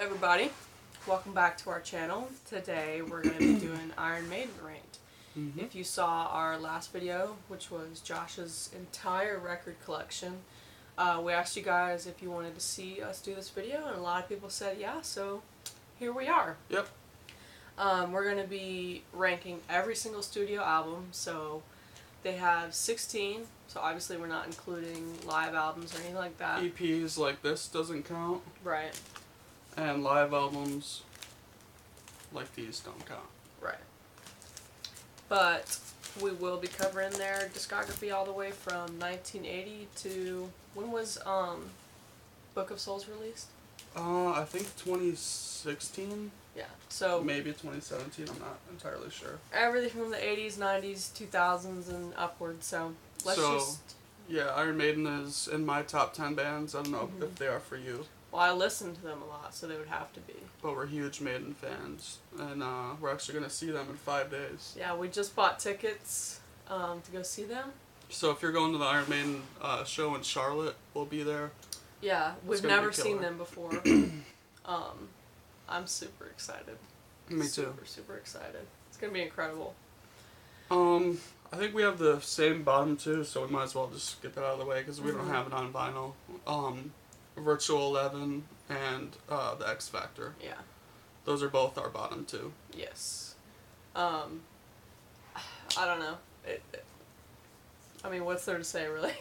everybody, welcome back to our channel. Today we're going to be doing Iron Maiden ranked. If you saw our last video, which was Josh's entire record collection, we asked you guys if you wanted to see us do this video, and a lot of people said yeah, so here we are. Yep. We're going to be ranking every single studio album, so they have 16, so obviously we're not including live albums or anything like that. EPs like this doesn't count. Right. And live albums like these don't count. Right. But we will be covering their discography all the way from 1980 to, when was Book of Souls released? I think 2016. Yeah. So maybe 2017. I'm not entirely sure. Everything from the 80s, 90s, 2000s, and upwards. So yeah, Iron Maiden is in my top 10 bands. I don't know if they are for you. Well, I listen to them a lot, so they would have to be. But we're huge Maiden fans, and we're actually going to see them in 5 days. Yeah, we just bought tickets to go see them. So if you're going to the Iron Maiden show in Charlotte, we'll be there. Yeah, we've never seen them before. I'm super excited. Me too. Super excited. It's going to be incredible. I think we have the same bottom two, so we might as well just get that out of the way because we don't have it on vinyl. Virtual 11 and the X Factor. Yeah. Those are both our bottom two. Yes. I don't know. I mean, what's there to say, really?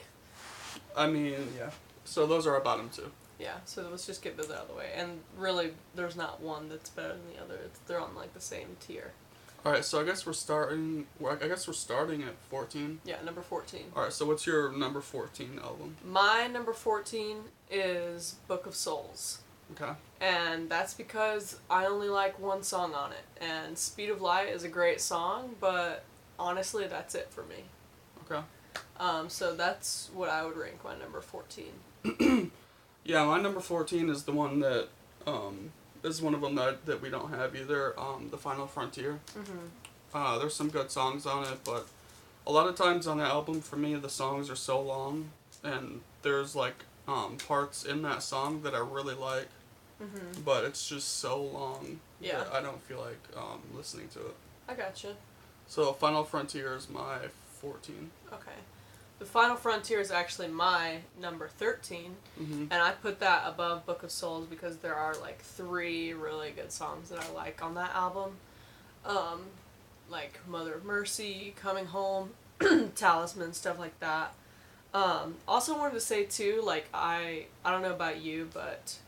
I mean, yeah. So those are our bottom two. Yeah, so let's just get those out of the way. And really, there's not one that's better than the other. They're on, like, the same tier. Alright, so I guess we're starting at 14. Yeah, number 14. Alright, so what's your number 14 album? My number 14 is Book of Souls. Okay. And that's because I only like one song on it. And Speed of Light is a great song, but honestly, that's it for me. Okay. So that's what I would rank my number 14. Yeah, my number 14 is the one that, is one of them that we don't have either, The Final Frontier. There's some good songs on it, but a lot of times on the album, for me, the songs are so long, and there's, like, parts in that song that I really like, but it's just so long that I don't feel like listening to it. I gotcha. So Final Frontier is my 14. Okay. The Final Frontier is actually my number 13, and I put that above Book of Souls because there are like 3 really good songs that I like on that album. Like Mother of Mercy, Coming Home, Talisman, stuff like that. Also wanted to say too, like I don't know about you, but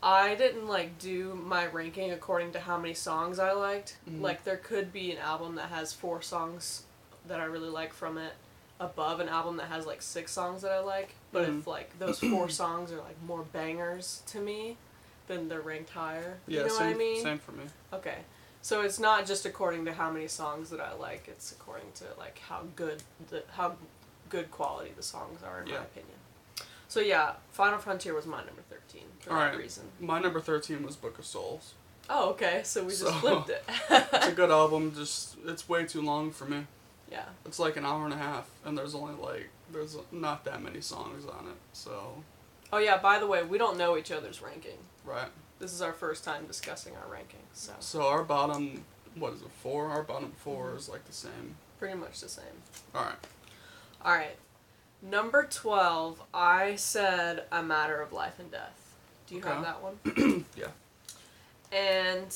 I didn't like do my ranking according to how many songs I liked. Like there could be an album that has 4 songs that I really like from it above an album that has like 6 songs that I like, but if like those 4 songs are like more bangers to me, then they're ranked higher. You know what I mean? Same for me. Okay. So it's not just according to how many songs that I like, it's according to like how good quality the songs are in my opinion. So yeah, Final Frontier was my number 13 for that reason. My number 13 was Book of Souls. Oh, okay. So we just flipped it. It's a good album, just it's way too long for me. Yeah. It's like an hour and a half, and there's not that many songs on it, so. Oh yeah, by the way, we don't know each other's ranking. Right. This is our first time discussing our ranking, so. So our bottom, what is it, 4? Our bottom 4 is like the same. Pretty much the same. Alright. Alright. Number 12, I said A Matter of Life and Death. Do you have that one? Yeah. And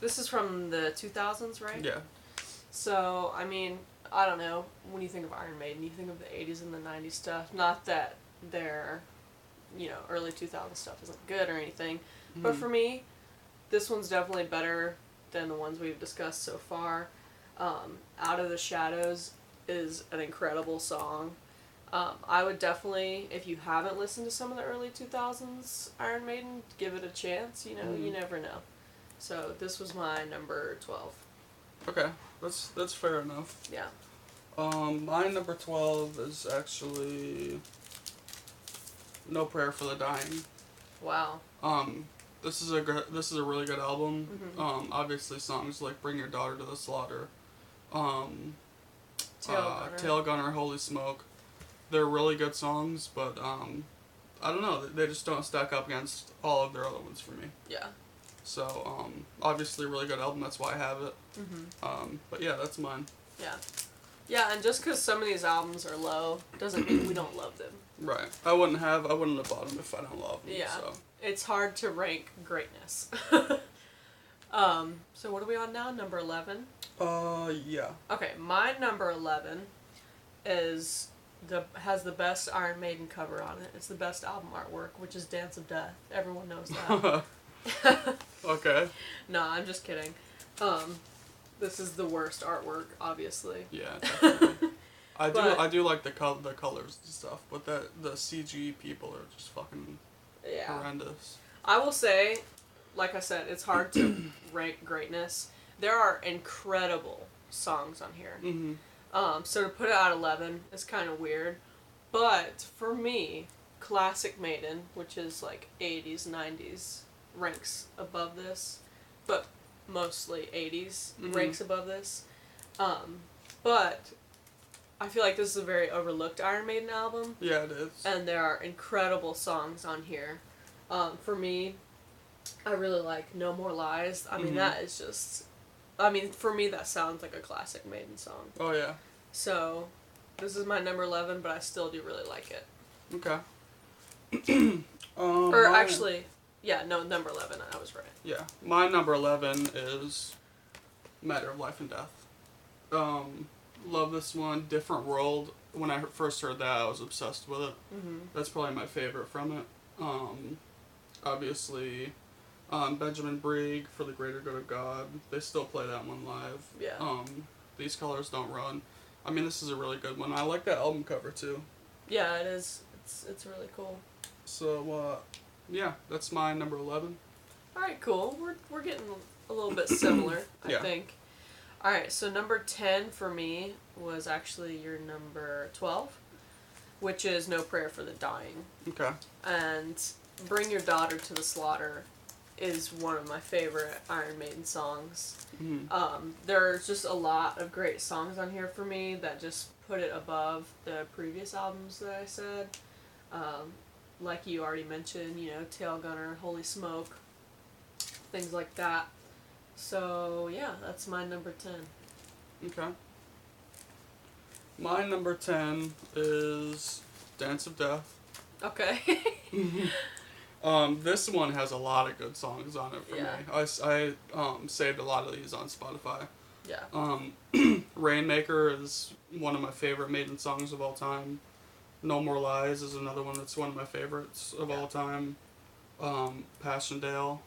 this is from the 2000s, right? Yeah. So, I mean, I don't know, when you think of Iron Maiden, you think of the 80s and the 90s stuff. Not that their, early 2000s stuff isn't good or anything. But for me, this one's definitely better than the ones we've discussed so far. Out of the Shadows is an incredible song. I would definitely, if you haven't listened to some of the early 2000s Iron Maiden, give it a chance. You never know. So, this was my number 12. Okay, that's fair enough. Yeah. My number 12 is actually No Prayer for the Dying. Wow. This is a really good album. Obviously songs like Bring Your Daughter to the Slaughter, Tail Gunner, Holy Smoke. They're really good songs, but I don't know, they just don't stack up against all of their other ones for me. Yeah. So, obviously a really good album, that's why I have it. But yeah, that's mine. Yeah. Yeah, and just because some of these albums are low doesn't mean we don't love them. Right. I wouldn't have bought them if I don't love them. Yeah. So. It's hard to rank greatness. So what are we on now? Number 11? Yeah. Okay, my number 11 has the best Iron Maiden cover on it. It's the best album artwork, which is Dance of Death. Everyone knows that. Okay. No, I'm just kidding. This is the worst artwork, obviously. Yeah, definitely. I do like the colors and stuff, but the CG people are just fucking horrendous. I will say, like I said, it's hard to rank greatness. There are incredible songs on here. So to put it at 11 is kind of weird. But for me, Classic Maiden, which is like 80s, 90s, ranks above this. But mostly 80s ranks above this. But I feel like this is a very overlooked Iron Maiden album. Yeah, it is. And there are incredible songs on here. For me, I really like No More Lies. I mean, that is just... I mean, for me, that sounds like a Classic Maiden song. Oh, yeah. So, this is my number 11, but I still do really like it. Okay. Actually, yeah, no, number 11, I was right. Yeah. My number 11 is Matter of Life and Death. Love this one. Different World. When I first heard that, I was obsessed with it. That's probably my favorite from it. Obviously, Benjamin Brigg, For the Greater Good of God. They still play that one live. Yeah. These Colors Don't Run. I mean, this is a really good one. I like that album cover, too. Yeah, it is. It's really cool. So, yeah, that's my number 11. Alright, cool. We're getting a little bit similar, I think. Alright, so number 10 for me was actually your number 12, which is No Prayer for the Dying. Okay. And Bring Your Daughter to the Slaughter is one of my favorite Iron Maiden songs. There's just a lot of great songs on here for me that just put it above the previous albums that I said. Like you already mentioned, Tail Gunner, Holy Smoke, things like that. So, yeah, that's my number 10. Okay. My number 10 is Dance of Death. Okay. This one has a lot of good songs on it for me. I saved a lot of these on Spotify. Yeah. Rainmaker is one of my favorite Maiden songs of all time. No More Lies is another one that's one of my favorites of all time. Passchendaele.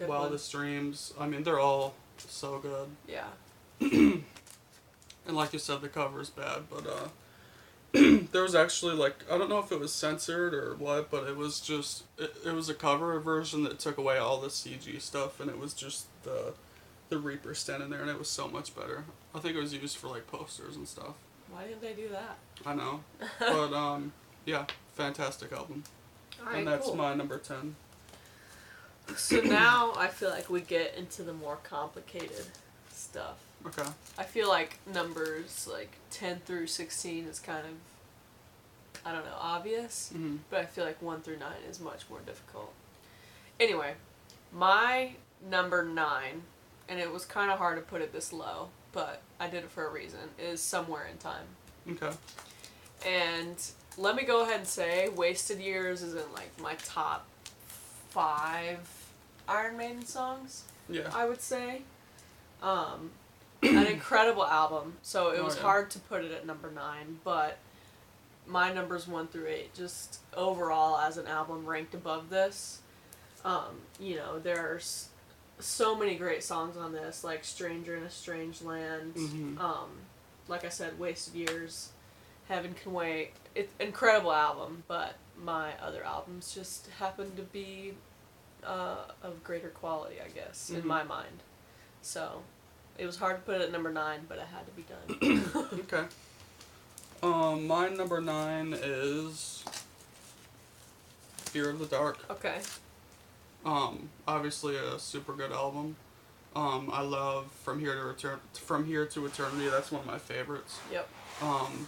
Wildest Dreams. I mean, they're all so good. Yeah. And like you said, the cover's bad, but there was actually, like, I don't know if it was censored or what, but it was just, it was a cover version that took away all the CG stuff, and it was just the Reaper standing there, and it was so much better. I think it was used for, like, posters and stuff. Why didn't they do that? I know. But, yeah, fantastic album. Alright, and that's cool. my number 10. So now I feel like we get into the more complicated stuff. Okay. I feel like numbers like 10 through 16 is kind of, I don't know, obvious. But I feel like 1 through 9 is much more difficult. Anyway, my number 9, and it was kind of hard to put it this low, but I did it for a reason, is Somewhere in Time. Okay. And let me go ahead and say, Wasted Years is in like my top 5 Iron Maiden songs. Yeah. I would say. An incredible album. So it was hard to put it at number 9, but my numbers 1 through 8, just overall as an album ranked above this. There's so many great songs on this, like Stranger in a Strange Land. Like I said, Wasted Years, Heaven Can Wait. It's an incredible album, but my other albums just happen to be of greater quality, I guess, in my mind. So it was hard to put it at number 9, but it had to be done. Okay. My number 9 is Fear of the Dark. Okay. Obviously a super good album. I love From Here to Eternity. That's one of my favorites. Yep.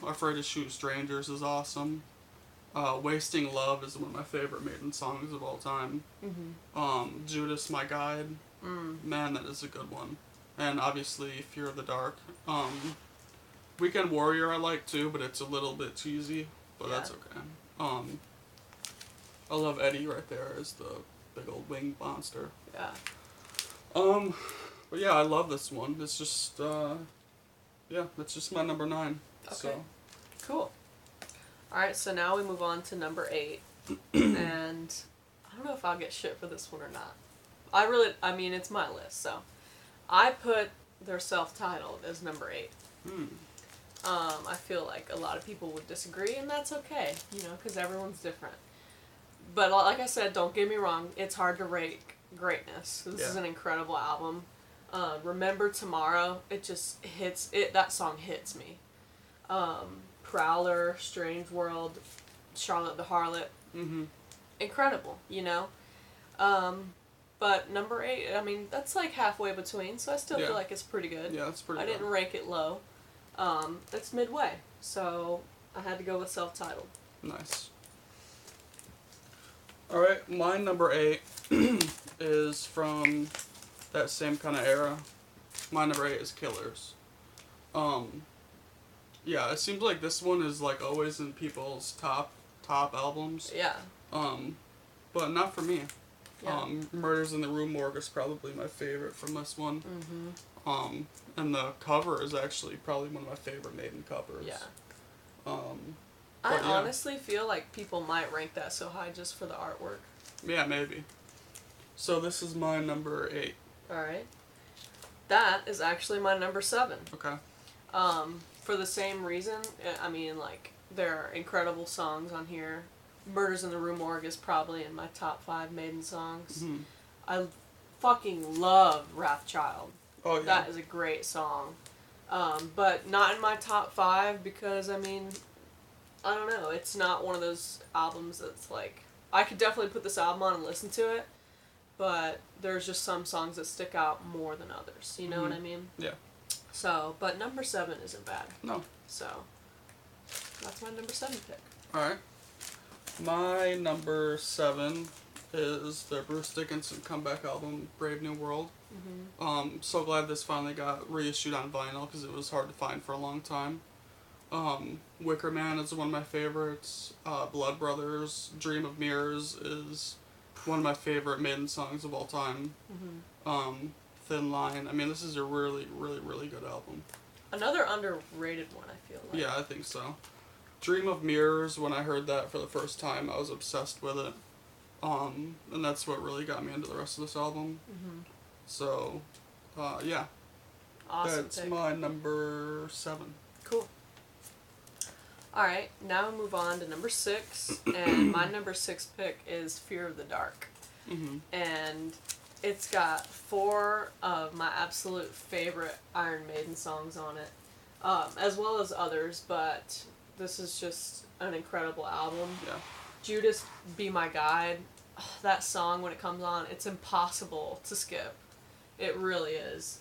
Afraid to Shoot Strangers is awesome. Wasting Love is one of my favorite Maiden songs of all time. Judas, My Guide. Man, that is a good one. And obviously, Fear of the Dark. Weekend Warrior I like too, but it's a little bit cheesy, but that's okay. I love Eddie right there as the big old winged monster. Yeah. But yeah, I love this one. It's just, yeah, that's just my number 9. Okay. So. Cool. Alright, so now we move on to number 8. And I don't know if I'll get shit for this one or not. I mean, it's my list, so. I put their self-titled as number 8. I feel like a lot of people would disagree, and that's okay, you know, because everyone's different. But like I said, don't get me wrong, it's hard to rate greatness. This is an incredible album. Remember Tomorrow, it just hits, that song hits me. Prowler, Strange World, Charlotte the Harlot, incredible, you know? But number 8, I mean, that's like halfway between, so I still feel like it's pretty good. Yeah, it's pretty good. I didn't rank it low. It's midway, so I had to go with self-titled. Nice. Alright, my number 8 is from that same kind of era. My number 8 is Killers. Yeah, it seems like this one is like always in people's top albums. Yeah. But not for me. Yeah. Murders in the Rue Morgue is probably my favorite from this one. And the cover is actually probably one of my favorite Maiden covers. Yeah. I honestly feel like people might rank that so high just for the artwork. Yeah, maybe. So this is my number 8. Alright. That is actually my number 7. Okay. For the same reason, I mean, like, there are incredible songs on here. Murders in the Rue Morgue is probably in my top 5 Maiden songs. I fucking love Wrathchild. Oh, yeah. That is a great song. But not in my top 5 because, I mean, I don't know. It's not one of those albums that's like... I could definitely put this album on and listen to it, but there's just some songs that stick out more than others. You know what I mean? Yeah. So, but number 7 isn't bad. No. So, that's my number 7 pick. Alright. My number 7 is the Bruce Dickinson comeback album, Brave New World. So glad this finally got reissued on vinyl because it was hard to find for a long time. Wicker Man is one of my favorites. Blood Brothers, Dream of Mirrors is one of my favorite Maiden songs of all time. Thin Line. I mean, this is a really, really, really good album. Another underrated one, I feel like. Yeah, I think so. Dream of Mirrors, when I heard that for the first time, I was obsessed with it. And that's what really got me into the rest of this album. So, yeah. Awesome. That's my number 7. Cool. Alright, now we move on to number 6. And my number 6 pick is Fear of the Dark. And it's got 4 of my absolute favorite Iron Maiden songs on it. As well as others, but this is just an incredible album. Yeah. Judas, Be My Guide. That song, when it comes on, it's impossible to skip. It really is.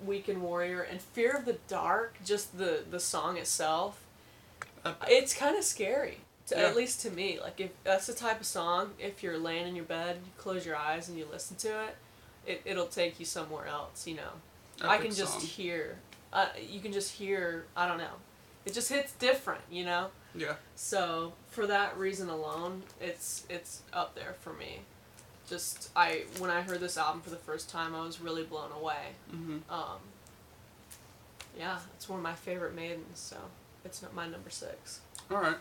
Weekend Warrior and Fear of the Dark, just the song itself, it's kind of scary. At least to me. Like, if that's the type of song, if you're laying in your bed, you close your eyes and you listen to it, it'll take you somewhere else, you know. I can just hear, you can just hear, I don't know. It just hits different, you know? Yeah. So, for that reason alone, it's up there for me. Just, when I heard this album for the first time, I was really blown away. Yeah, it's one of my favorite Maidens, so it's my number 6. Alright.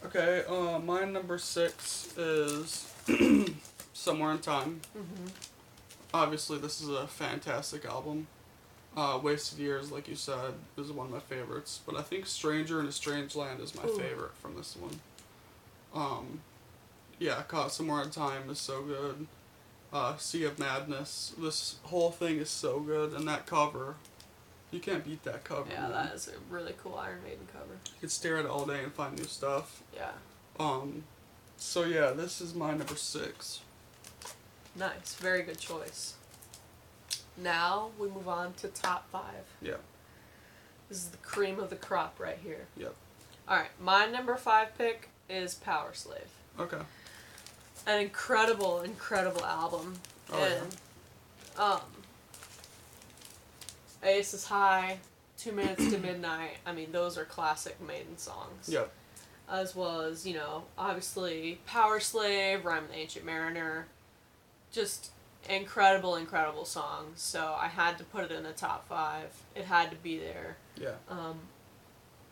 Okay, my number 6 is Somewhere in Time. Obviously, this is a fantastic album. Wasted Years, like you said, is one of my favorites. But I think Stranger in a Strange Land is my favorite from this one. Yeah, Caught Somewhere in Time is so good. Sea of Madness. This whole thing is so good. And that cover, you can't beat that cover. Yeah, man. that is a really cool Iron Maiden cover. You could stare at it all day and find new stuff. Yeah. So yeah, this is my number 6. Nice. Very good choice. Now we move on to top 5. Yeah. This is the cream of the crop right here. Yep. Alright, my number 5 pick is Power Slave. Okay. An incredible, incredible album. Ace is High, 2 Minutes to Midnight. I mean, those are classic Maiden songs. Yep. As well as, you know, obviously Power Slave, Rhyme of the Ancient Mariner. Just incredible, incredible songs. So I had to put it in the top 5. It had to be there. Yeah.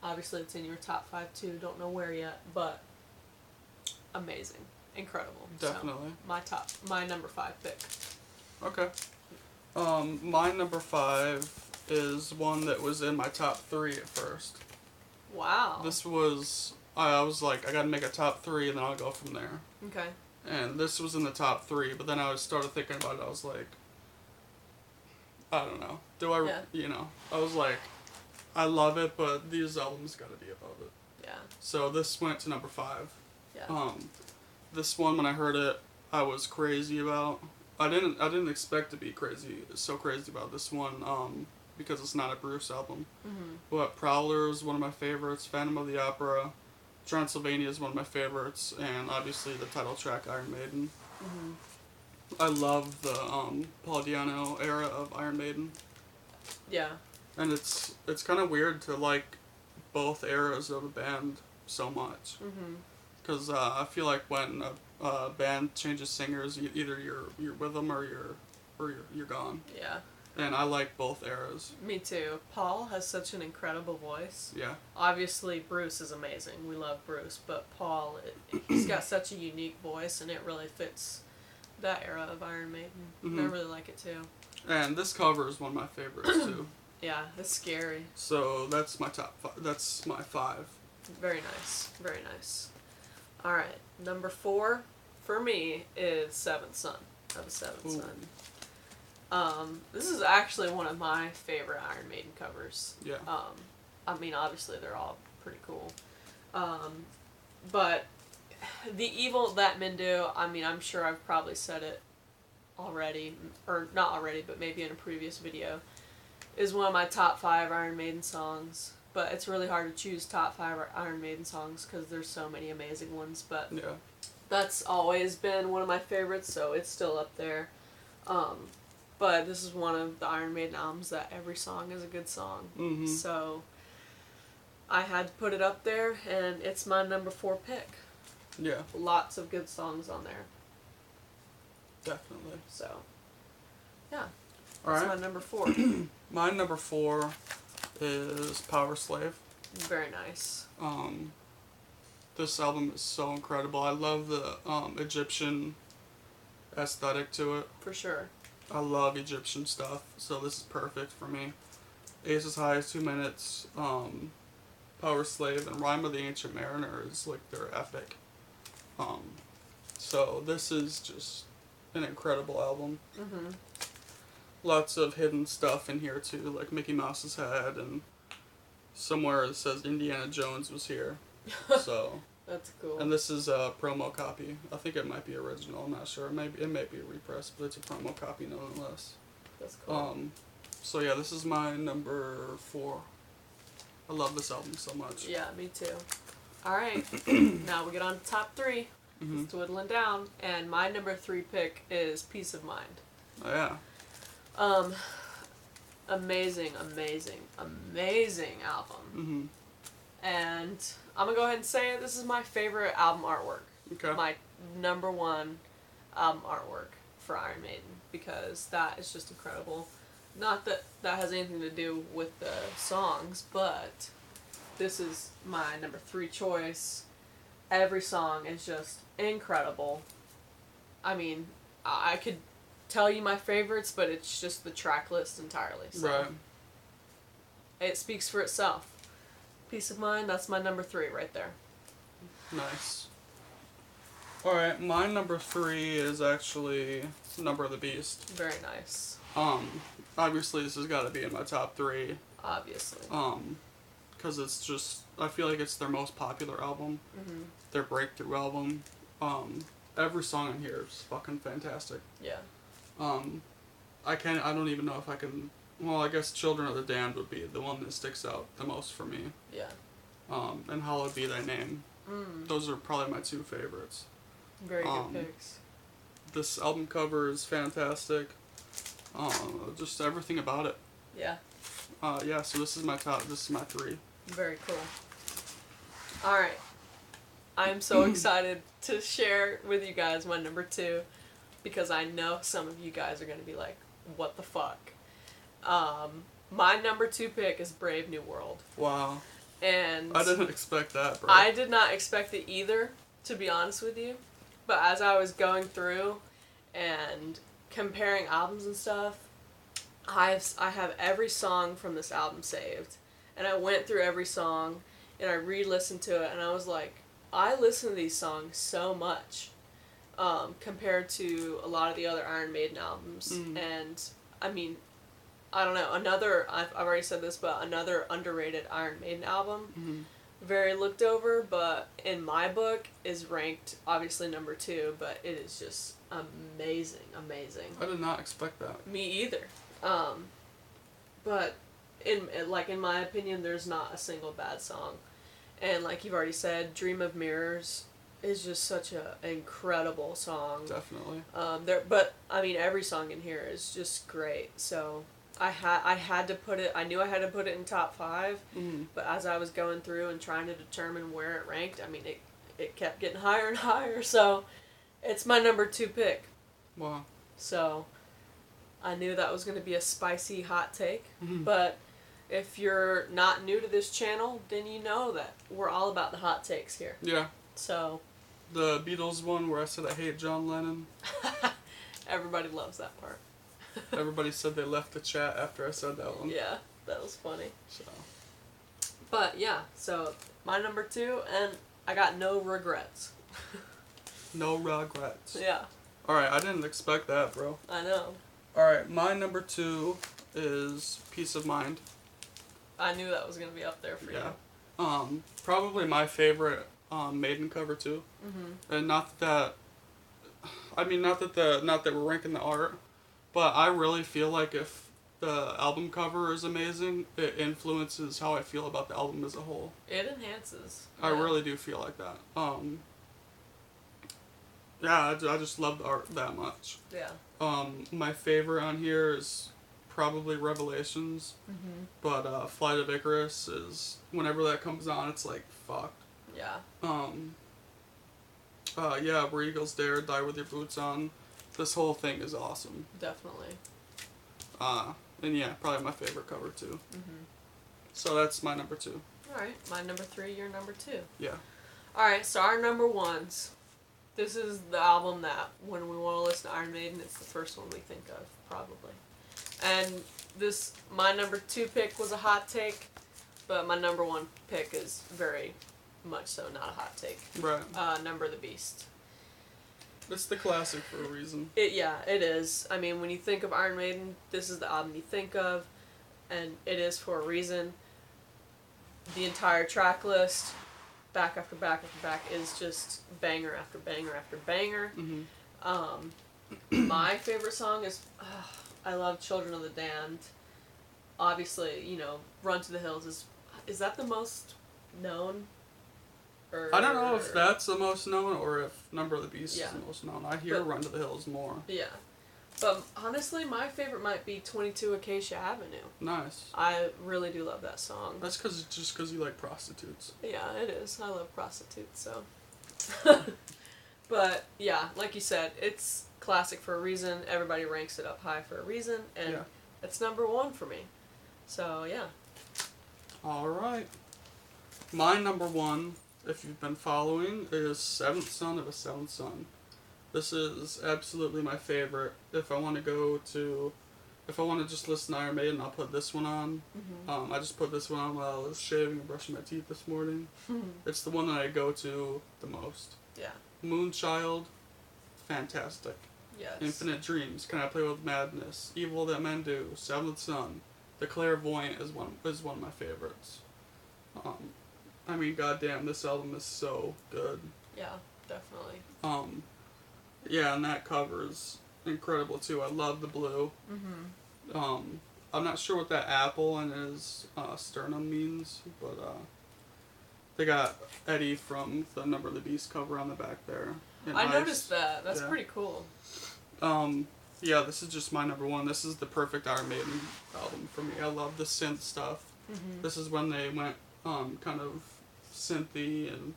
Obviously it's in your top 5 too. Don't know where yet, but amazing. Incredible. Definitely. So, my number 5 pick. Okay. My number 5 is one that was in my top 3 at first. Wow. This was, I was like, I gotta make a top 3 and then I'll go from there. Okay. And this was in the top 3, but then I started thinking about it. I was like, I don't know. I was like, I love it, but these albums gotta be above it. Yeah. So this went to number 5. Yeah. This one, when I heard it, I was crazy about. I didn't expect to be so crazy about this one, because it's not a Bruce album. Mm-hmm. But Prowler is one of my favorites. Phantom of the Opera, Transylvania is one of my favorites, and obviously the title track, Iron Maiden. Mm-hmm. I love the Paul Di'Anno era of Iron Maiden. Yeah. And it's kind of weird to like both eras of a band so much. Mm-hmm. Because I feel like when a band changes singers, either you're with them or you're gone. Yeah. And I like both eras. Me too. Paul has such an incredible voice. Yeah. Obviously, Bruce is amazing. We love Bruce, but Paul, he's got such a unique voice, and it really fits that era of Iron Maiden. Mm-hmm. I really like it too. And this cover is one of my favorites too. Yeah, it's scary. So that's my top 5. That's my 5. Very nice. Very nice. All right, number 4 for me is Seventh Son of the Seventh Ooh. Son. This is actually one of my favorite Iron Maiden covers. Yeah. I mean, obviously they're all pretty cool. But The Evil That Men Do, I mean, I'm sure I've probably said it already, or not already, but maybe in a previous video, is one of my top 5 Iron Maiden songs. But it's really hard to choose top 5 Iron Maiden songs because there's so many amazing ones. But Yeah. that's always been one of my favorites, so it's still up there. But this is one of the Iron Maiden albums that every song is a good song. Mm-hmm. So I had to put it up there, and it's my number 4 pick. Yeah. Lots of good songs on there. Definitely. So, yeah. All That's right. my number 4. My number 4 is Power Slave. Very nice. This album is so incredible. I love the Egyptian aesthetic to it. For sure. I love Egyptian stuff, so this is perfect for me. Ace is High is 2 minutes. Power Slave and Rhyme of the Ancient Mariner is like they're epic. So this is just an incredible album. Mm-hmm. Lots of hidden stuff in here too, like Mickey Mouse's head, and somewhere it says Indiana Jones was here. So. That's cool. And this is a promo copy. I think it might be original. I'm not sure. It may be a repress, but it's a promo copy nonetheless. That's cool. So yeah, this is my number 4. I love this album so much. Yeah, me too. All right, now we get on to top 3. Mm-hmm. It's dwindling down, and my number 3 pick is Peace of Mind. Oh, yeah. Amazing, amazing, amazing album. Mm-hmm. And I'm gonna go ahead and say it. This is my favorite album artwork. Okay. My number 1 album artwork for Iron Maiden, because that is just incredible. Not that that has anything to do with the songs, but this is my number 3 choice. Every song is just incredible. I mean, I could tell you my favorites, but it's just the track list entirely. So Right. it speaks for itself. Peace of Mind, that's my number 3 right there. Nice. Alright, my number 3 is actually Number of the Beast. Very nice. Obviously this has got to be in my top 3. Obviously. Because it's just, I feel like it's their most popular album. Mm-hmm. Their breakthrough album. Every song in here is fucking fantastic. Yeah. I don't even know if I can, well, I guess Children of the Damned would be the one that sticks out the most for me. Yeah. and Hallowed Be Thy Name. Mm. Those are probably my two favorites. Very good picks. This album cover is fantastic. Just everything about it. Yeah. Yeah, so this is my 3. Very cool. Alright. I'm so excited to share with you guys my number 2 because I know some of you guys are going to be like, what the fuck? My number 2 pick is Brave New World. Wow. And I didn't expect that, bro. I did not expect it either, to be honest with you. But as I was going through and comparing albums and stuff, I have every song from this album saved. And I went through every song and I re-listened to it and I was like, I listen to these songs so much compared to a lot of the other Iron Maiden albums. And I mean, I don't know, I've already said this, but another underrated Iron Maiden album, very looked over, but in my book is ranked obviously number 2, but it is just amazing. I did not expect that. Me either. But in my opinion, there's not a single bad song. And like you've already said, Dream of Mirrors is just such an incredible song. Definitely. But I mean, every song in here is just great. So I had to put it. I knew I had to put it in top 5. But as I was going through and trying to determine where it ranked, I mean, it kept getting higher and higher. So it's my number 2 pick. Wow. So I knew that was going to be a spicy hot take, but if you're not new to this channel, then you know that we're all about the hot takes here. Yeah. So the Beatles one where I said I hate John Lennon. Everybody loves that part. Everybody said they left the chat after I said that one. Yeah, that was funny. So. But yeah, so my number 2, and I got no regrets. No regrets. Yeah. Alright, I didn't expect that, bro. I know. Alright, my number 2 is Peace of Mind. I knew that was going to be up there for you. Probably my favorite Maiden cover too. And not that we're ranking the art, but I really feel like if the album cover is amazing, it influences how I feel about the album as a whole. It enhances. I really do feel like that. Yeah, I just love the art that much. Yeah. My favorite on here is probably Revelations, but Flight of Icarus is, whenever that comes on, it's like, fuck. Yeah. Yeah, Where Eagles Dare, Die With Your Boots On. This whole thing is awesome. Definitely. And yeah, probably my favorite cover too. So that's my number 2. Alright, my number 3, your number 2. Yeah. Alright, so our number 1s. This is the album that, when we want to listen to Iron Maiden, it's the first one we think of, probably. And my number 2 pick was a hot take, but my number 1 pick is very much so not a hot take. Right. Number of the Beast. It's the classic for a reason. It is. I mean, when you think of Iron Maiden, this is the album you think of, and it is for a reason. The entire track list, back after back after back, is just banger after banger after banger. My favorite song is, I love Children of the Damned. Obviously, Run to the Hills is that the most known? Or, I don't know if that's the most known or if Number of the Beast Yeah. is the most known. I hear Run to the Hills more. Yeah. But honestly, my favorite might be 22 Acacia Avenue. Nice. I really do love that song. That's because you like prostitutes. Yeah, it is. I love prostitutes, so. But, yeah, like you said, it's classic for a reason. Everybody ranks it up high for a reason, and it's number 1 for me. So, yeah. Alright. My number 1, if you've been following, is Seventh Son of a Seventh Son. This is absolutely my favorite. If I want to just listen to Iron Maiden, I'll put this one on. I just put this one on while I was shaving and brushing my teeth this morning. It's the one that I go to the most. Yeah. Moonchild, fantastic. Yes. Infinite Dreams, Can I Play With Madness, Evil That Men Do, Seventh Son. The Clairvoyant is one of my favorites. I mean, goddamn, this album is so good. Yeah, definitely. Yeah, and that cover is incredible too. I love the blue. I'm not sure what that apple in his sternum means, but They got Eddie from the Number of the Beast cover on the back there. I noticed that. That's pretty cool. Yeah, this is just my number one. This is the perfect Iron Maiden album for me. I love the synth stuff. Mm-hmm. This is when they went kind of synthy and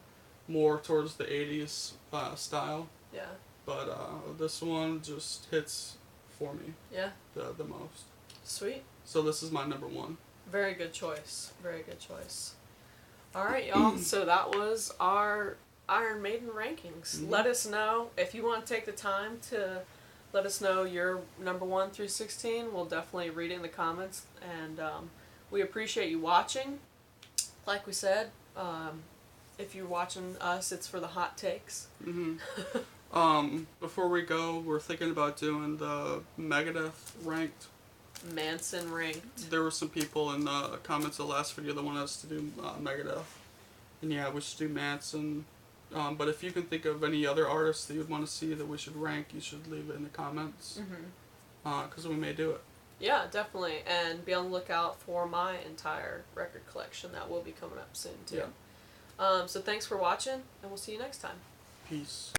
more towards the 80s style. Yeah. But this one just hits for me. Yeah. The most. Sweet. So this is my number one. Very good choice. Very good choice. All right, y'all. So that was our Iron Maiden rankings. Mm-hmm. Let us know if you want to take the time to let us know your number 1 through 16. We'll definitely read it in the comments, and we appreciate you watching. Like we said, if you're watching us, it's for the hot takes. Mm-hmm. Before we go, we're thinking about doing the Megadeth ranked. Manson ranked. There were some people in the comments of the last video that wanted us to do Megadeth. And yeah, we should do Manson. But if you can think of any other artists that you'd want to see that we should rank, you should leave it in the comments. Because we may do it. Yeah, definitely. And be on the lookout for my entire record collection. That will be coming up soon, too. Yeah. So thanks for watching, and we'll see you next time. Peace.